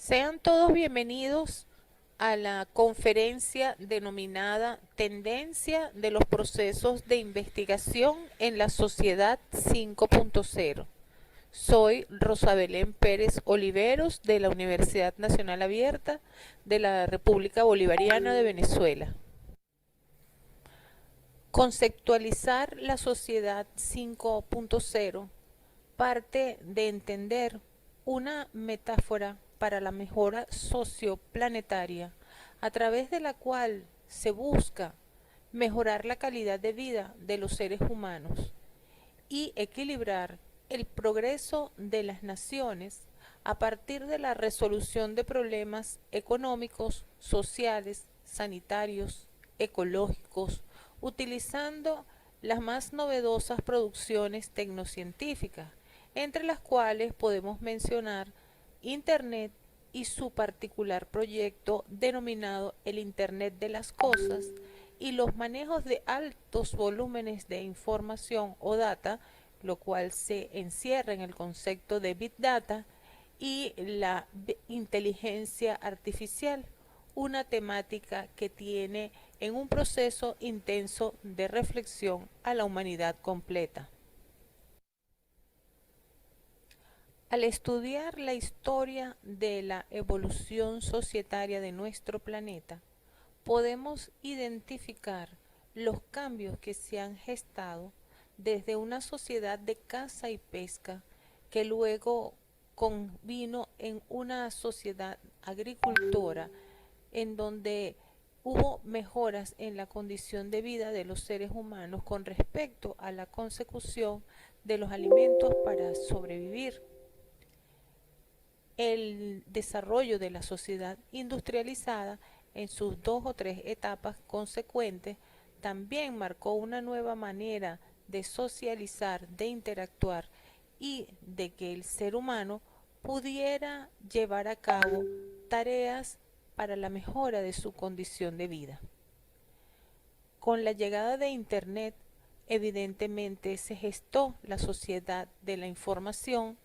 Sean todos bienvenidos a la conferencia denominada Tendencia de los procesos de investigación en la sociedad 5.0. Soy Rosa Belén Pérez Oliveros de la Universidad Nacional Abierta de la República Bolivariana de Venezuela. Conceptualizar la sociedad 5.0 parte de entender una metáfora para la mejora socioplanetaria a través de la cual se busca mejorar la calidad de vida de los seres humanos y equilibrar el progreso de las naciones a partir de la resolución de problemas económicos, sociales, sanitarios, ecológicos, utilizando las más novedosas producciones tecnocientíficas, entre las cuales podemos mencionar Internet y su particular proyecto denominado el Internet de las Cosas y los manejos de altos volúmenes de información o data, lo cual se encierra en el concepto de Big Data y la inteligencia artificial, una temática que tiene en un proceso intenso de reflexión a la humanidad completa. Al estudiar la historia de la evolución societaria de nuestro planeta, podemos identificar los cambios que se han gestado desde una sociedad de caza y pesca que luego convino en una sociedad agricultora en donde hubo mejoras en la condición de vida de los seres humanos con respecto a la consecución de los alimentos para sobrevivir. El desarrollo de la sociedad industrializada en sus dos o tres etapas consecuentes también marcó una nueva manera de socializar, de interactuar y de que el ser humano pudiera llevar a cabo tareas para la mejora de su condición de vida. Con la llegada de Internet, evidentemente se gestó la sociedad de la información,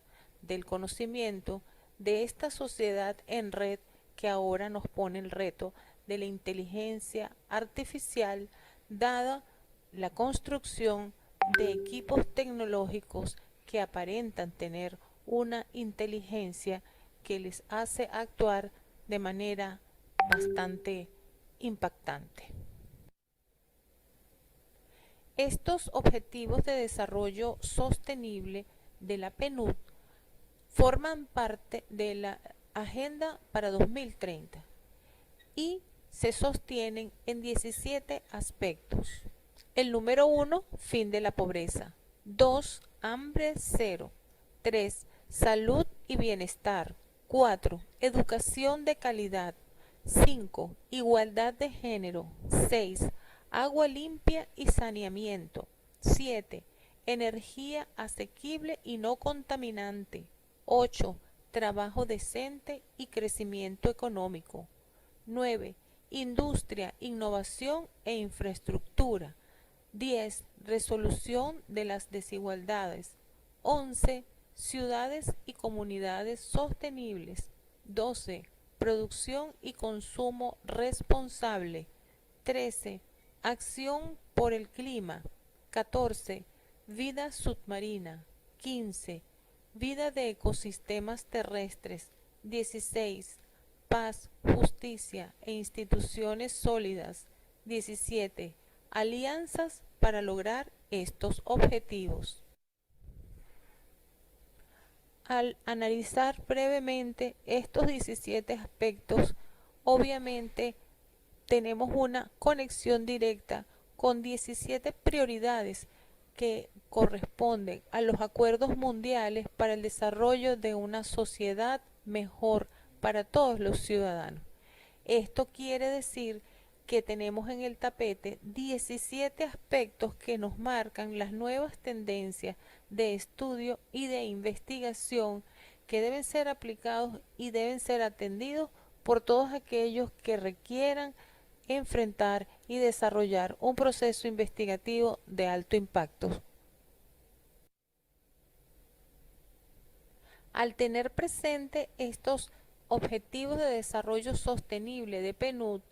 del conocimiento, de esta sociedad en red que ahora nos pone el reto de la inteligencia artificial, dada la construcción de equipos tecnológicos que aparentan tener una inteligencia que les hace actuar de manera bastante impactante. Estos objetivos de desarrollo sostenible de la PNUD forman parte de la Agenda para 2030 y se sostienen en 17 aspectos. El número 1, fin de la pobreza. 2, hambre cero. 3, salud y bienestar. 4, educación de calidad. 5, igualdad de género. 6, agua limpia y saneamiento. 7, energía asequible y no contaminante. 8, trabajo decente y crecimiento económico. 9, industria, innovación e infraestructura. 10, resolución de las desigualdades. 11, ciudades y comunidades sostenibles. 12, producción y consumo responsable. 13, acción por el clima. 14, vida submarina. 15, vida de ecosistemas terrestres. 16, paz, justicia e instituciones sólidas. 17, alianzas para lograr estos objetivos. Al analizar brevemente estos 17 aspectos, obviamente tenemos una conexión directa con 17 prioridades que corresponden a los acuerdos mundiales para el desarrollo de una sociedad mejor para todos los ciudadanos. Esto quiere decir que tenemos en el tapete 17 aspectos que nos marcan las nuevas tendencias de estudio y de investigación que deben ser aplicados y deben ser atendidos por todos aquellos que requieran enfrentar y desarrollar un proceso investigativo de alto impacto. Al tener presente estos Objetivos de Desarrollo Sostenible de PNUD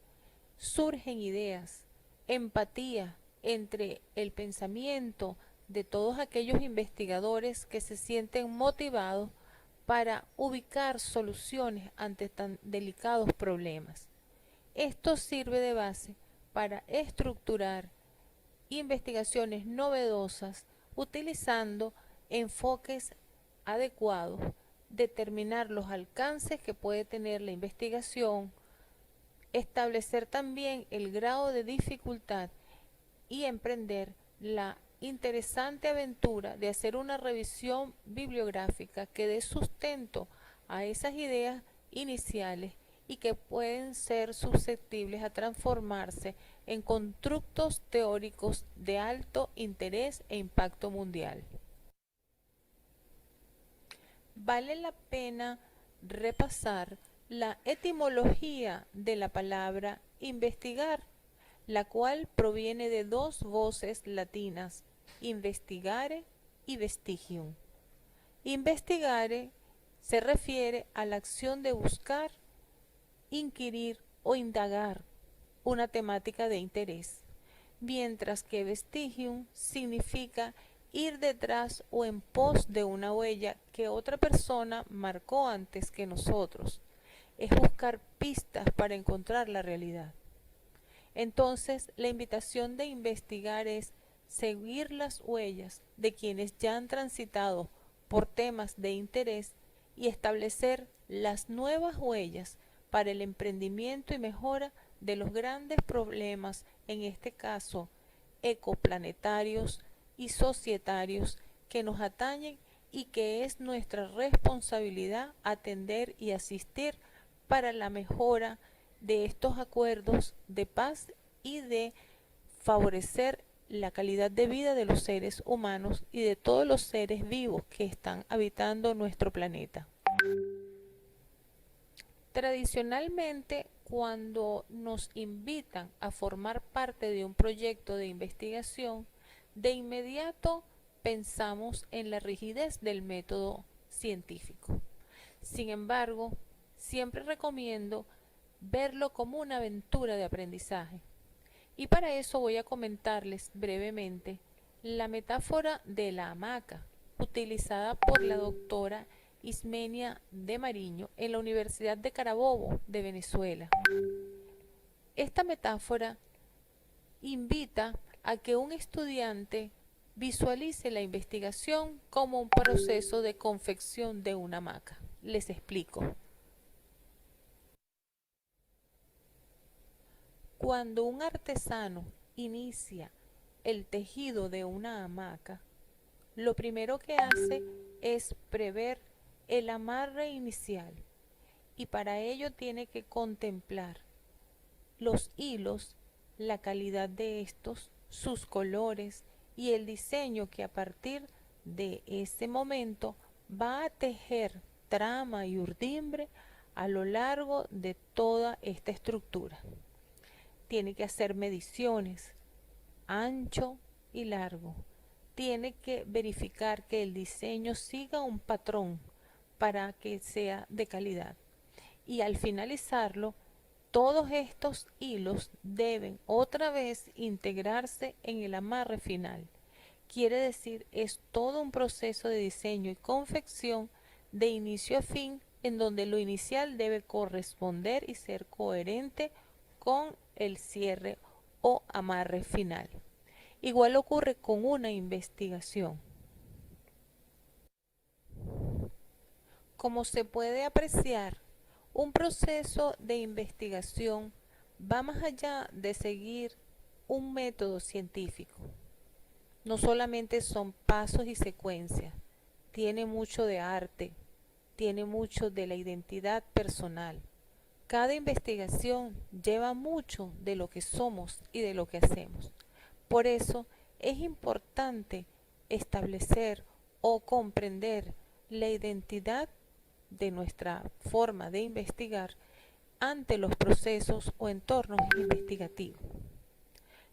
surgen ideas, empatía entre el pensamiento de todos aquellos investigadores que se sienten motivados para ubicar soluciones ante tan delicados problemas. Esto sirve de base para estructurar investigaciones novedosas utilizando enfoques adecuados, determinar los alcances que puede tener la investigación, establecer también el grado de dificultad y emprender la interesante aventura de hacer una revisión bibliográfica que dé sustento a esas ideas iniciales y que pueden ser susceptibles a transformarse en constructos teóricos de alto interés e impacto mundial. Vale la pena repasar la etimología de la palabra investigar, la cual proviene de dos voces latinas, investigare y vestigium. Investigare se refiere a la acción de buscar, inquirir o indagar una temática de interés, mientras que vestigium significa ir detrás o en pos de una huella que otra persona marcó antes que nosotros. Es buscar pistas para encontrar la realidad. Entonces, la invitación de investigar es seguir las huellas de quienes ya han transitado por temas de interés y establecer las nuevas huellas para el emprendimiento y mejora de los grandes problemas, en este caso ecoplanetarios y societarios, que nos atañen y que es nuestra responsabilidad atender y asistir para la mejora de estos acuerdos de paz y de favorecer la calidad de vida de los seres humanos y de todos los seres vivos que están habitando nuestro planeta. Tradicionalmente, cuando nos invitan a formar parte de un proyecto de investigación, de inmediato pensamos en la rigidez del método científico. Sin embargo, siempre recomiendo verlo como una aventura de aprendizaje. Y para eso voy a comentarles brevemente la metáfora de la hamaca, utilizada por la doctora Ismenia de Mariño en la Universidad de Carabobo de Venezuela. Esta metáfora invita a que un estudiante visualice la investigación como un proceso de confección de una hamaca. Les explico. Cuando un artesano inicia el tejido de una hamaca, lo primero que hace es prever el amarre inicial y para ello tiene que contemplar los hilos, la calidad de estos, sus colores y el diseño que a partir de ese momento va a tejer trama y urdimbre a lo largo de toda esta estructura. Tiene que hacer mediciones, ancho y largo. Tiene que verificar que el diseño siga un patrón para que sea de calidad. Y al finalizarlo, todos estos hilos deben otra vez integrarse en el amarre final. Quiere decir, es todo un proceso de diseño y confección de inicio a fin, en donde lo inicial debe corresponder y ser coherente con el cierre o amarre final. Igual ocurre con una investigación. Como se puede apreciar, un proceso de investigación va más allá de seguir un método científico. No solamente son pasos y secuencias, tiene mucho de arte, tiene mucho de la identidad personal. Cada investigación lleva mucho de lo que somos y de lo que hacemos. Por eso es importante establecer o comprender la identidad de nuestra forma de investigar ante los procesos o entornos investigativos.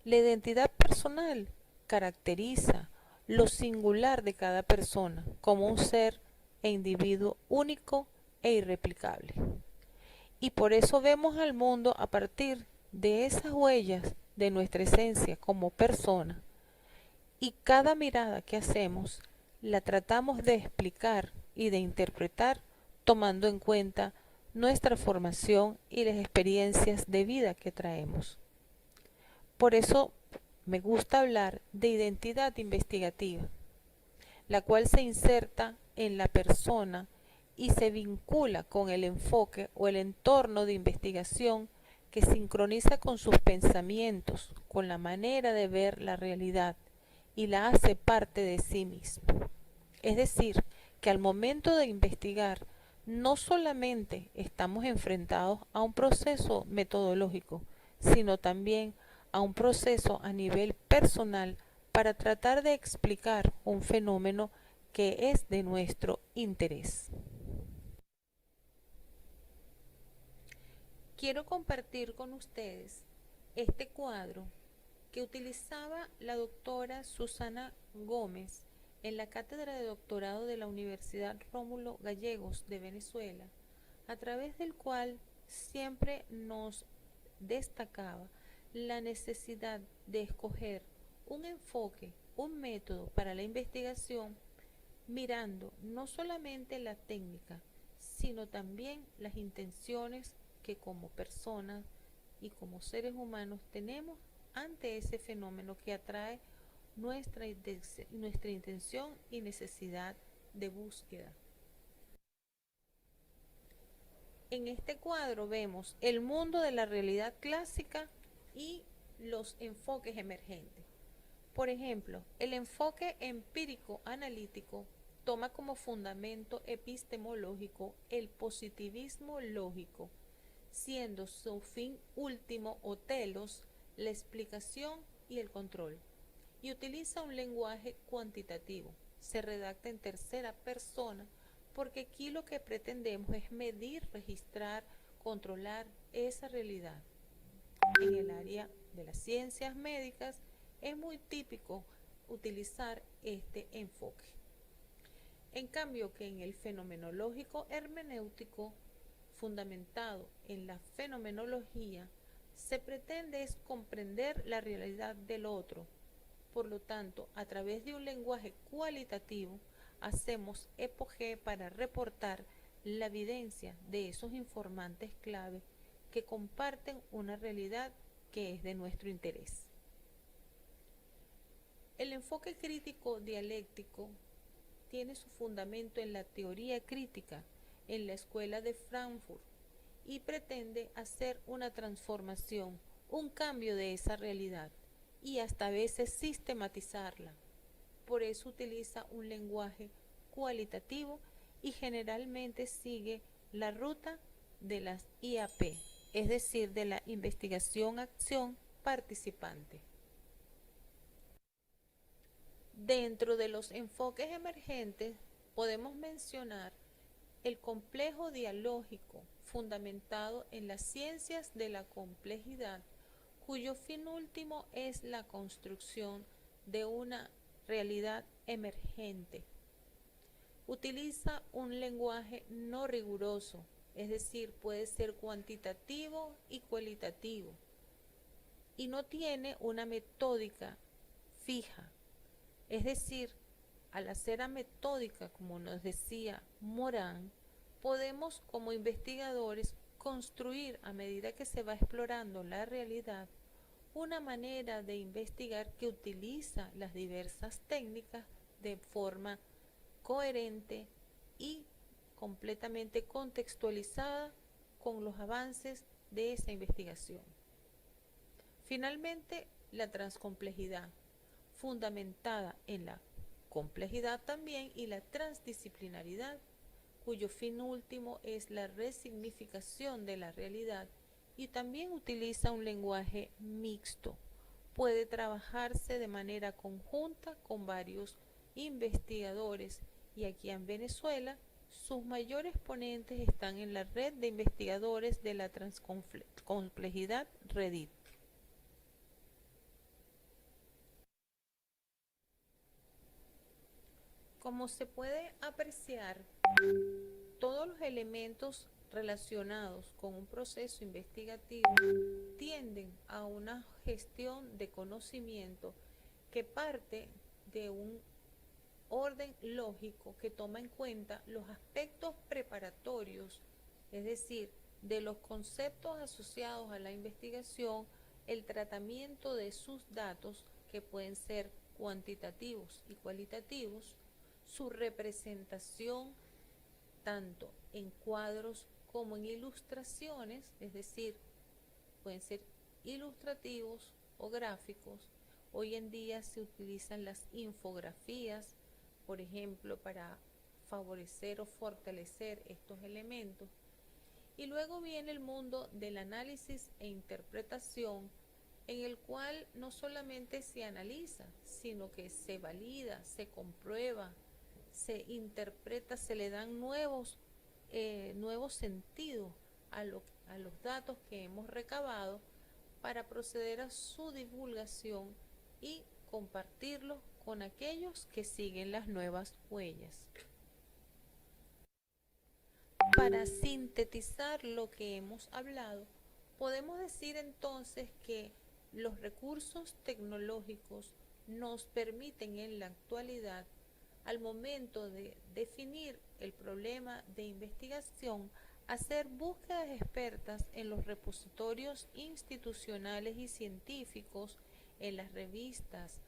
La identidad personal caracteriza lo singular de cada persona como un ser e individuo único e irreplicable. y por eso vemos al mundo a partir de esas huellas de nuestra esencia como persona, y cada mirada que hacemos la tratamos de explicar y de interpretar tomando en cuenta nuestra formación y las experiencias de vida que traemos. Por eso me gusta hablar de identidad investigativa, la cual se inserta en la persona y se vincula con el enfoque o el entorno de investigación que sincroniza con sus pensamientos, con la manera de ver la realidad y la hace parte de sí mismo. Es decir, que al momento de investigar no solamente estamos enfrentados a un proceso metodológico, sino también a un proceso a nivel personal para tratar de explicar un fenómeno que es de nuestro interés. Quiero compartir con ustedes este cuadro que utilizaba la doctora Susana Gómez en la cátedra de doctorado de la Universidad Rómulo Gallegos de Venezuela, a través del cual siempre nos destacaba la necesidad de escoger un enfoque, un método para la investigación, mirando no solamente la técnica, sino también las intenciones que como personas y como seres humanos tenemos ante ese fenómeno que atrae nuestra intención y necesidad de búsqueda. En este cuadro vemos el mundo de la realidad clásica y los enfoques emergentes. Por ejemplo, el enfoque empírico analítico toma como fundamento epistemológico el positivismo lógico, siendo su fin último o telos la explicación y el control, y utiliza un lenguaje cuantitativo. Se redacta en tercera persona porque aquí lo que pretendemos es medir, registrar, controlar esa realidad. En el área de las ciencias médicas es muy típico utilizar este enfoque. En cambio que en el fenomenológico hermenéutico, fundamentado en la fenomenología, se pretende es comprender la realidad del otro. Por lo tanto, a través de un lenguaje cualitativo, hacemos epogé para reportar la evidencia de esos informantes clave que comparten una realidad que es de nuestro interés. El enfoque crítico dialéctico tiene su fundamento en la teoría crítica en la Escuela de Frankfurt y pretende hacer una transformación, un cambio de esa realidad y hasta a veces sistematizarla. Por eso utiliza un lenguaje cualitativo y generalmente sigue la ruta de las IAP, es decir, de la investigación-acción participante. Dentro de los enfoques emergentes podemos mencionar el complejo dialógico fundamentado en las ciencias de la complejidad, cuyo fin último es la construcción de una realidad emergente. Utiliza un lenguaje no riguroso, es decir, puede ser cuantitativo y cualitativo, y no tiene una metódica fija. Es decir, al hacer a metódica, como nos decía Morán, podemos como investigadores construir a medida que se va explorando la realidad una manera de investigar que utiliza las diversas técnicas de forma coherente y completamente contextualizada con los avances de esa investigación. Finalmente, la transcomplejidad, fundamentada en la complejidad también y la transdisciplinaridad, cuyo fin último es la resignificación de la realidad, y también utiliza un lenguaje mixto. Puede trabajarse de manera conjunta con varios investigadores, y aquí en Venezuela sus mayores ponentes están en la red de investigadores de la transcomplejidad REDIT. Como se puede apreciar, todos los elementos relacionados con un proceso investigativo tienden a una gestión de conocimiento que parte de un orden lógico que toma en cuenta los aspectos preparatorios, es decir, de los conceptos asociados a la investigación, el tratamiento de sus datos, que pueden ser cuantitativos y cualitativos, su representación tanto en cuadros como en ilustraciones, es decir, pueden ser ilustrativos o gráficos. Hoy en día se utilizan las infografías, por ejemplo, para favorecer o fortalecer estos elementos. Y luego viene el mundo del análisis e interpretación, en el cual no solamente se analiza, sino que se valida, se comprueba, se interpreta, se le dan nuevos sentidos a los datos que hemos recabado para proceder a su divulgación y compartirlos con aquellos que siguen las nuevas huellas. Para sintetizar lo que hemos hablado, podemos decir entonces que los recursos tecnológicos nos permiten en la actualidad, al momento de definir el problema de investigación, hacer búsquedas expertas en los repositorios institucionales y científicos, en las revistas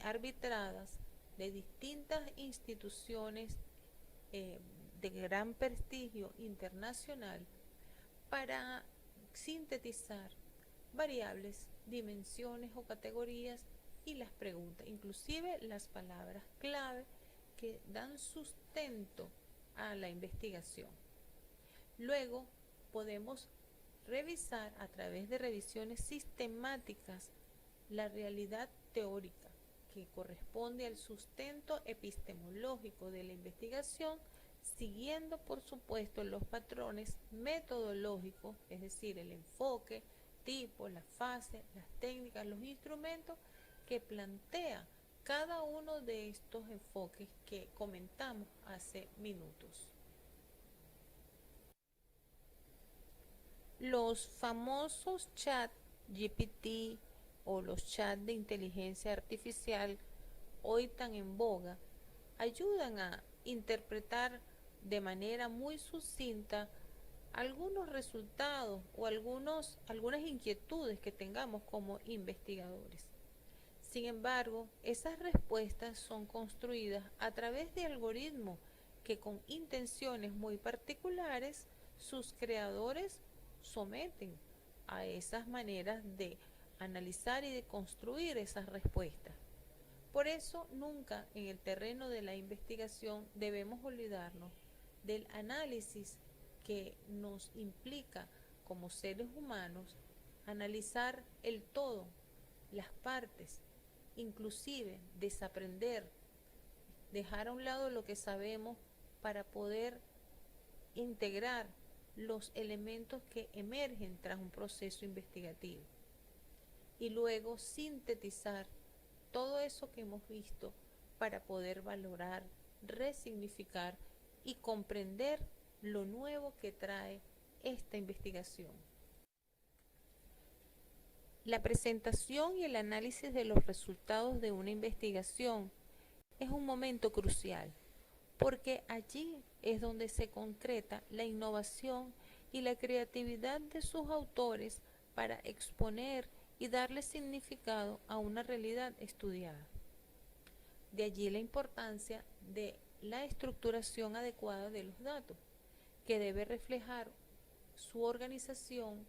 arbitradas de distintas instituciones de gran prestigio internacional, para sintetizar variables, dimensiones o categorías y las preguntas, inclusive las palabras clave que dan sustento a la investigación. Luego podemos revisar a través de revisiones sistemáticas la realidad teórica que corresponde al sustento epistemológico de la investigación, siguiendo por supuesto los patrones metodológicos, es decir, el enfoque, tipo, la fase, las técnicas, los instrumentos que plantea cada uno de estos enfoques que comentamos hace minutos. Los famosos chat GPT o los chats de inteligencia artificial, hoy tan en boga, ayudan a interpretar de manera muy sucinta algunos resultados o algunas inquietudes que tengamos como investigadores. Sin embargo, esas respuestas son construidas a través de algoritmos que, con intenciones muy particulares, sus creadores someten a esas maneras de analizar y de construir esas respuestas. Por eso, nunca en el terreno de la investigación debemos olvidarnos del análisis que nos implica como seres humanos analizar el todo, las partes, inclusive desaprender, dejar a un lado lo que sabemos para poder integrar los elementos que emergen tras un proceso investigativo y luego sintetizar todo eso que hemos visto para poder valorar, resignificar y comprender lo nuevo que trae esta investigación. La presentación y el análisis de los resultados de una investigación es un momento crucial, porque allí es donde se concreta la innovación y la creatividad de sus autores para exponer y darle significado a una realidad estudiada. De allí la importancia de la estructuración adecuada de los datos, que debe reflejar su organización,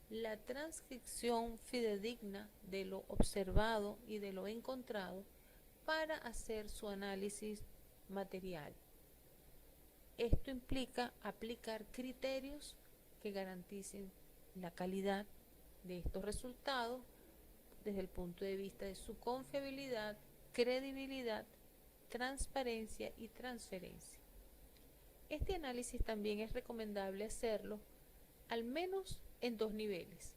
la transcripción fidedigna de lo observado y de lo encontrado para hacer su análisis material. Esto implica aplicar criterios que garanticen la calidad de estos resultados desde el punto de vista de su confiabilidad, credibilidad, transparencia y transferencia. Este análisis también es recomendable hacerlo al menos en dos niveles.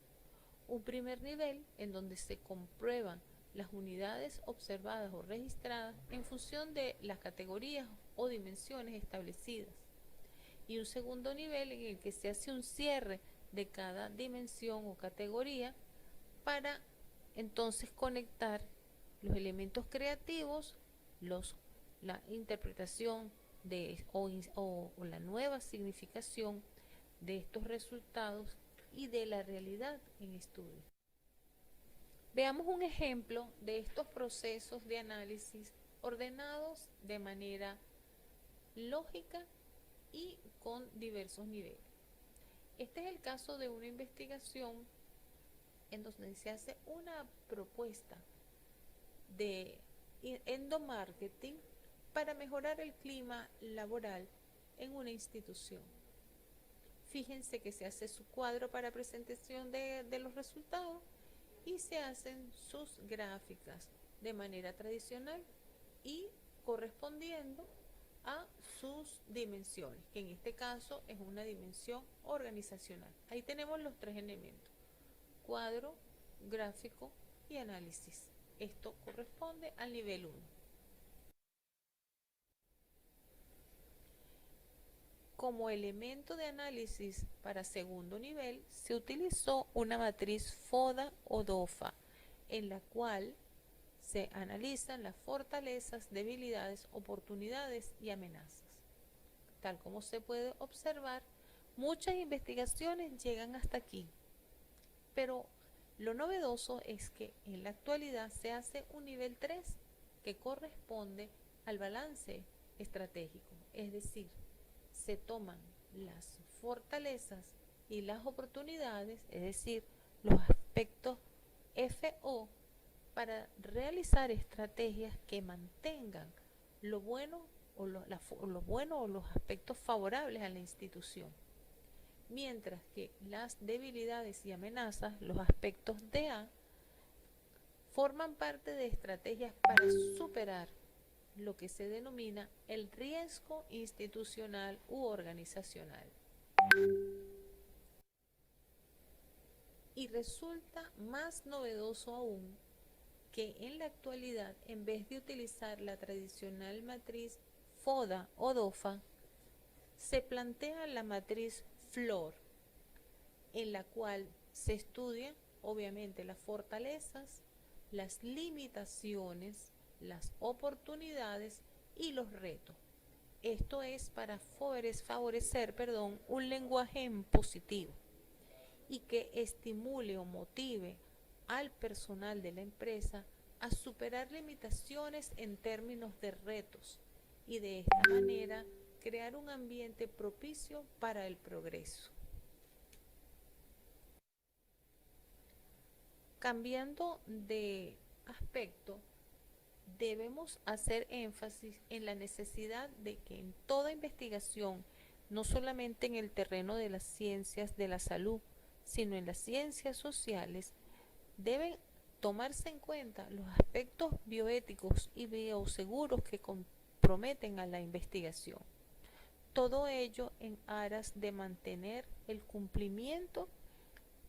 Un primer nivel en donde se comprueban las unidades observadas o registradas en función de las categorías o dimensiones establecidas. y un segundo nivel en el que se hace un cierre de cada dimensión o categoría para entonces conectar los elementos creativos, la interpretación o la nueva significación de estos resultados y de la realidad en estudio. Veamos un ejemplo de estos procesos de análisis ordenados de manera lógica y con diversos niveles. Este es el caso de una investigación en donde se hace una propuesta de endomarketing para mejorar el clima laboral en una institución. Fíjense que se hace su cuadro para presentación de los resultados y se hacen sus gráficas de manera tradicional y correspondiendo a sus dimensiones, que en este caso es una dimensión organizacional. Ahí tenemos los tres elementos: cuadro, gráfico y análisis. Esto corresponde al nivel 1. Como elemento de análisis para segundo nivel, se utilizó una matriz FODA o DOFA, en la cual se analizan las fortalezas, debilidades, oportunidades y amenazas. Tal como se puede observar, muchas investigaciones llegan hasta aquí, pero lo novedoso es que en la actualidad se hace un nivel 3 que corresponde al balance estratégico, es decir, se toman las fortalezas y las oportunidades, es decir, los aspectos FO, para realizar estrategias que mantengan lo bueno o los aspectos favorables a la institución, mientras que las debilidades y amenazas, los aspectos DA, forman parte de estrategias para superar lo que se denomina el riesgo institucional u organizacional. Y resulta más novedoso aún que en la actualidad, en vez de utilizar la tradicional matriz FODA o DOFA, se plantea la matriz FLOR, en la cual se estudian obviamente las fortalezas, las limitaciones, las oportunidades y los retos. Esto es para favorecer un lenguaje en positivo y que estimule o motive al personal de la empresa a superar limitaciones en términos de retos y de esta manera crear un ambiente propicio para el progreso. Cambiando de aspecto, debemos hacer énfasis en la necesidad de que en toda investigación, no solamente en el terreno de las ciencias de la salud, sino en las ciencias sociales, deben tomarse en cuenta los aspectos bioéticos y bioseguros que comprometen a la investigación. Todo ello en aras de mantener el cumplimiento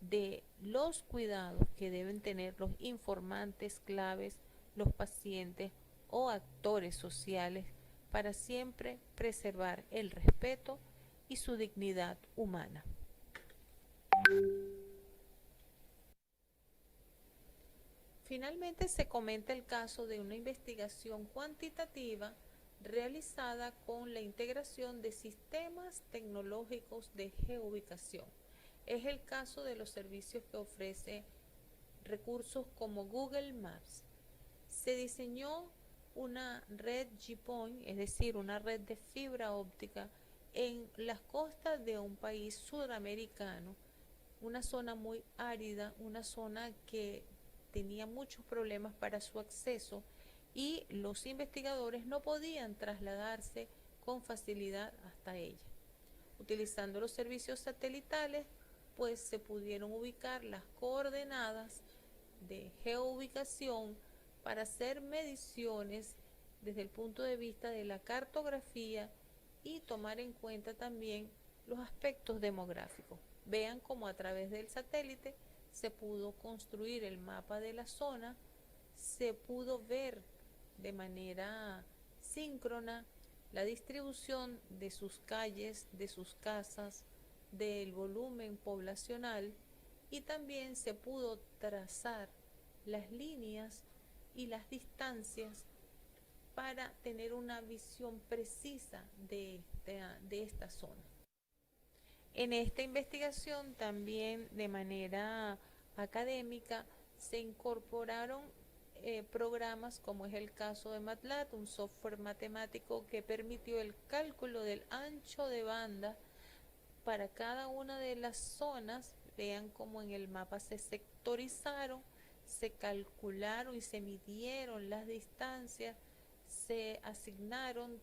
de los cuidados que deben tener los informantes claves, los pacientes o actores sociales para siempre preservar el respeto y su dignidad humana. Finalmente se comenta el caso de una investigación cuantitativa realizada con la integración de sistemas tecnológicos de geoubicación. Es el caso de los servicios que ofrece recursos como Google Maps. Se diseñó una red GPOINT, es decir, una red de fibra óptica en las costas de un país sudamericano, una zona muy árida, una zona que tenía muchos problemas para su acceso y los investigadores no podían trasladarse con facilidad hasta ella. Utilizando los servicios satelitales, pues se pudieron ubicar las coordenadas de geoubicación para hacer mediciones desde el punto de vista de la cartografía y tomar en cuenta también los aspectos demográficos. Vean cómo a través del satélite se pudo construir el mapa de la zona, se pudo ver de manera síncrona la distribución de sus calles, de sus casas, del volumen poblacional, y también se pudo trazar las líneas y las distancias para tener una visión precisa de esta zona. En esta investigación también de manera académica se incorporaron programas como es el caso de MATLAB, un software matemático que permitió el cálculo del ancho de banda para cada una de las zonas. Vean cómo en el mapa se sectorizaron, se calcularon y se midieron las distancias, se asignaron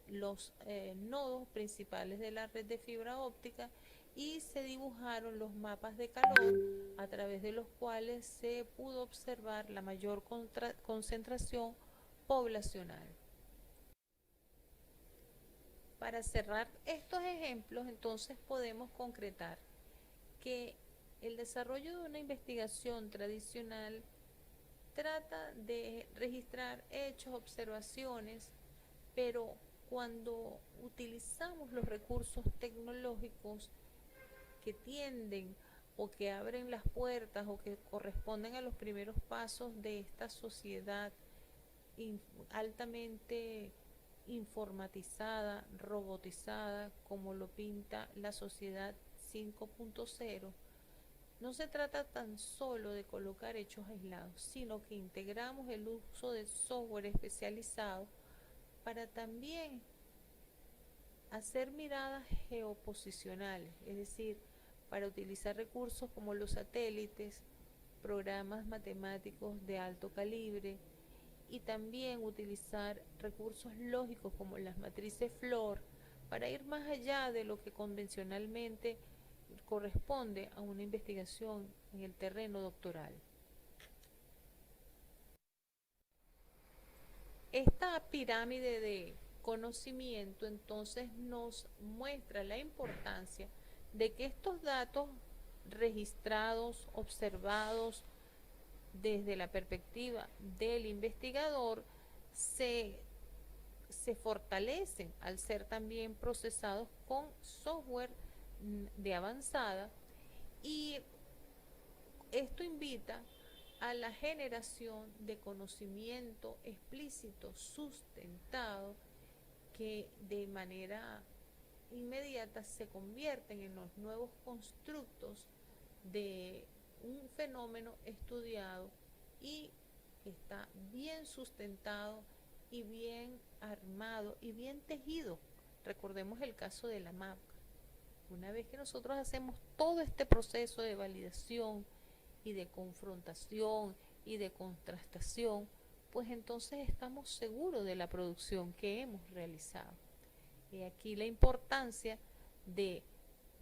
los nodos principales de la red de fibra óptica y se dibujaron los mapas de calor a través de los cuales se pudo observar la mayor concentración poblacional. Para cerrar estos ejemplos, entonces podemos concretar que el desarrollo de una investigación tradicional trata de registrar hechos, observaciones, pero cuando utilizamos los recursos tecnológicos que tienden o que abren las puertas o que corresponden a los primeros pasos de esta sociedad altamente informatizada, robotizada, como lo pinta la sociedad 5.0, no se trata tan solo de colocar hechos aislados, sino que integramos el uso de software especializado para también hacer miradas geoposicionales, es decir, para utilizar recursos como los satélites, programas matemáticos de alto calibre y también utilizar recursos lógicos como las matrices Floor para ir más allá de lo que convencionalmente corresponde a una investigación en el terreno doctoral. Esta pirámide de conocimiento entonces nos muestra la importancia de que estos datos registrados, observados desde la perspectiva del investigador, se fortalecen al ser también procesados con software de avanzada, y esto invita a la generación de conocimiento explícito, sustentado, que de manera inmediata se convierten en los nuevos constructos de un fenómeno estudiado y que está bien sustentado y bien armado y bien tejido. Recordemos el caso de la MAP. Una vez que nosotros hacemos todo este proceso de validación y de confrontación y de contrastación, pues entonces estamos seguros de la producción que hemos realizado. Y aquí la importancia de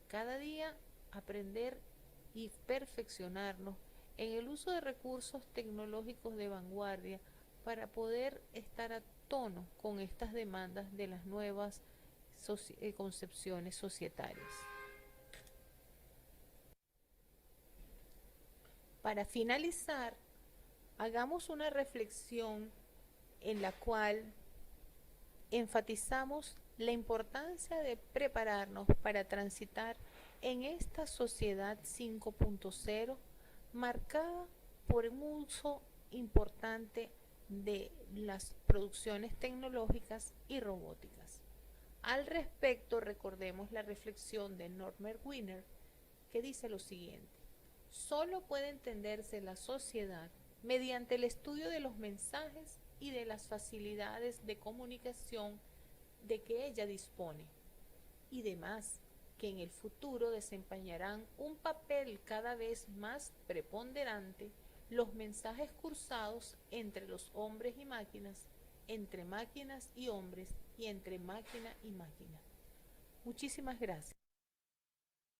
cada día aprender y perfeccionarnos en el uso de recursos tecnológicos de vanguardia para poder estar a tono con estas demandas de las nuevas concepciones societarias. Para finalizar, hagamos una reflexión en la cual enfatizamos la importancia de prepararnos para transitar en esta sociedad 5.0 marcada por un uso importante de las producciones tecnológicas y robóticas. Al respecto, recordemos la reflexión de Norbert Wiener, que dice lo siguiente: solo puede entenderse la sociedad mediante el estudio de los mensajes y de las facilidades de comunicación de que ella dispone, y demás que en el futuro desempeñarán un papel cada vez más preponderante los mensajes cruzados entre los hombres y máquinas, entre máquinas y hombres y entre máquina y máquina. Muchísimas gracias.